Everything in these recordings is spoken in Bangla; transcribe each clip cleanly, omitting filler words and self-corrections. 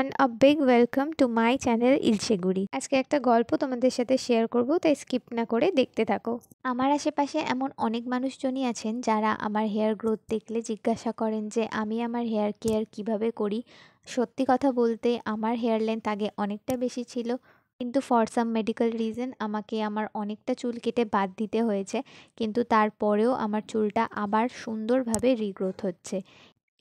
Everyone, a big welcome to my channel Ilsheguri. আজকে একটা গল্প তোমাদের সাথে শেয়ার করব, তাই স্কিপ না করে দেখতে থাকো। আমার আশেপাশে এমন অনেক মানুষজনই আছেন যারা আমার হেয়ার গ্রোথ দেখলে জিজ্ঞাসা করেন যে আমি আমার হেয়ার কেয়ার কিভাবে করি। সত্যি কথা বলতে আমার হেয়ার লেন্থ আগে অনেকটা বেশি ছিল, কিন্তু ফর সাম মেডিকেল রিজন আমাকে আমার অনেকটা চুল কেটে বাদ দিতে হয়েছে। কিন্তু তারপরেও আমার চুলটা আবার সুন্দরভাবে রিগ্রোথ হচ্ছে।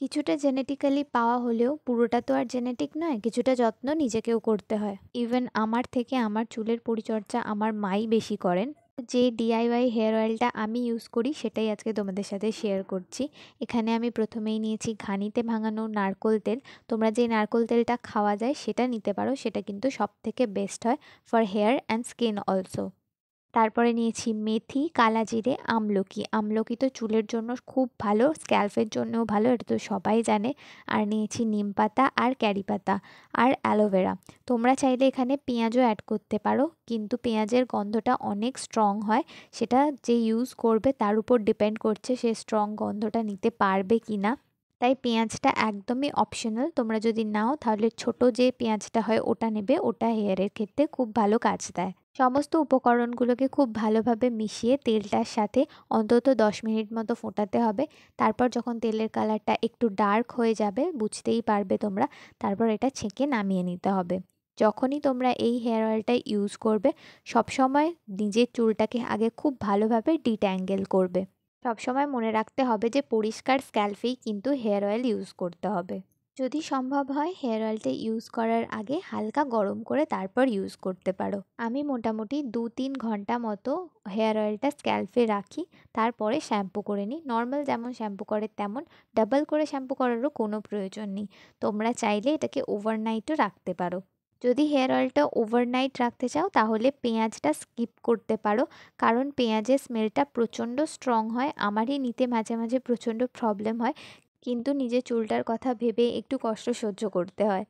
কিছুটা জেনেটিক্যালি পাওয়া হলেও পুরোটা তো আর জেনেটিক নয়, কিছুটা যত্ন নিজেকেও করতে হয়। ইভেন আমার থেকে আমার চুলের পরিচর্যা আমার মাই বেশি করেন। যে ডিআইওয়াই হেয়ার অয়েলটা আমি ইউজ করি সেটাই আজকে তোমাদের সাথে শেয়ার করছি। এখানে আমি প্রথমেই নিয়েছি ঘানিতে ভাঙানো নারকোল তেল। তোমরা যে নারকোল তেলটা খাওয়া যায় সেটা নিতে পারো, সেটা কিন্তু সব থেকে বেস্ট হয় for hair and skin also. তারপরে নিয়েছি মেথি, কালাজিরে, আমলকি। আমলকি তো চুলের জন্য খুব ভালো, স্ক্যাল্পের জন্যও ভালো, এটা তো সবাই জানে। আর নিয়েছি নিম পাতা আর ক্যারি পাতা আর অ্যালোভেরা। তোমরা চাইলে এখানে পেঁয়াজও অ্যাড করতে পারো, কিন্তু পেঁয়াজের গন্ধটা অনেক স্ট্রং হয়। সেটা যে ইউজ করবে তার উপর ডিপেন্ড করছে সে স্ট্রং গন্ধটা নিতে পারবে কি না। তাই পেঁয়াজটা একদমই অপশনাল, তোমরা যদি নাও তাহলে ছোট যে পেঁয়াজটা হয় ওটা নেবে, ওটা হেয়ারের ক্ষেত্রে খুব ভালো কাজ দেয়। সমস্ত উপকরণগুলোকে খুব ভালোভাবে মিশিয়ে তেলটার সাথে অন্তত 10 মিনিট মতো ফোটাতে হবে। তারপর যখন তেলের কালারটা একটু ডার্ক হয়ে যাবে, বুঝতেই পারবে তোমরা, তারপর এটা ছেঁকে নামিয়ে নিতে হবে। যখনই তোমরা এই হেয়ার অয়েলটা ইউজ করবে, সবসময় নিজের চুলটাকে আগে খুব ভালোভাবে ডিট্যাঙ্গেল করবে। সবসময় মনে রাখতে হবে যে পরিষ্কার স্ক্যাল্পেই কিন্তু হেয়ার অয়েল ইউজ করতে হবে। যদি সম্ভব হয় হেয়ার অয়েলটা ইউজ করার আগে হালকা গরম করে তারপর ইউজ করতে পারো। আমি মোটামুটি 2-3 ঘন্টা মতো হেয়ার অয়েলটা স্ক্যাল্পে রাখি, তারপরে শ্যাম্পু করে নিই। নর্মাল যেমন শ্যাম্পু করে তেমন, ডাবল করে শ্যাম্পু করারও কোনো প্রয়োজন নেই। তোমরা চাইলে এটাকে ওভারনাইটও রাখতে পারো। যদি হেয়ার অয়েলটা ওভারনাইট রাখতে চাও তাহলে পেঁয়াজটা স্কিপ করতে পারো, কারণ পেঁয়াজের স্মেলটা প্রচণ্ড স্ট্রং হয়। আমারই নিতে মাঝে মাঝে প্রচণ্ড প্রবলেম হয়, কিন্তু নিজের চুলটার কথা ভেবে একটু কষ্ট সহ্য করতে হয়।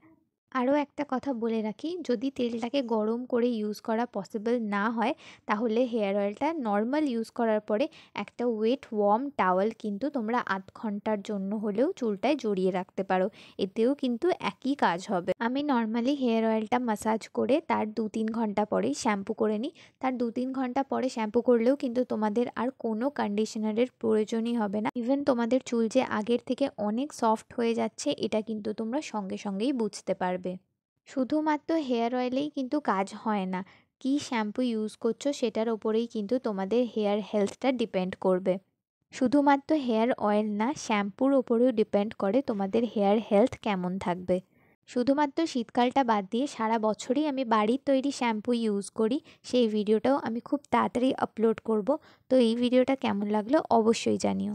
আরও একটা কথা বলে রাখি, যদি তেলটাকে গরম করে ইউজ করা পসিবল না হয় তাহলে হেয়ার অয়েলটা নর্মাল ইউজ করার পরে একটা ওয়েট ওয়ার্ম টাওয়েল কিন্তু তোমরা 0.5 ঘন্টার জন্য হলেও চুলটায় জড়িয়ে রাখতে পারো, এতেও কিন্তু একই কাজ হবে। আমি নর্মালি হেয়ার অয়েলটা মাসাজ করে তার 2-3 ঘন্টা পরেই শ্যাম্পু করে নিই। তার 2-3 ঘন্টা পরে শ্যাম্পু করলেও কিন্তু তোমাদের আর কোনো কন্ডিশনারের প্রয়োজনই হবে না। ইভেন তোমাদের চুল যে আগের থেকে অনেক সফট হয়ে যাচ্ছে এটা কিন্তু তোমরা সঙ্গে সঙ্গেই বুঝতে পারবে। শুধুমাত্র হেয়ার অয়েলেই কিন্তু কাজ হয় না, কী শ্যাম্পু ইউজ করছো সেটার ওপরেই কিন্তু তোমাদের হেয়ার হেলথটা ডিপেন্ড করবে। শুধুমাত্র হেয়ার অয়েল না, শ্যাম্পুর ওপরেও ডিপেন্ড করে তোমাদের হেয়ার হেলথ কেমন থাকবে। শুধুমাত্র শীতকালটা বাদ দিয়ে সারা বছরই আমি বাড়ির তৈরি শ্যাম্পু ইউজ করি, সেই ভিডিওটাও আমি খুব তাড়াতাড়ি আপলোড করব। তো এই ভিডিওটা কেমন লাগলো অবশ্যই জানিও।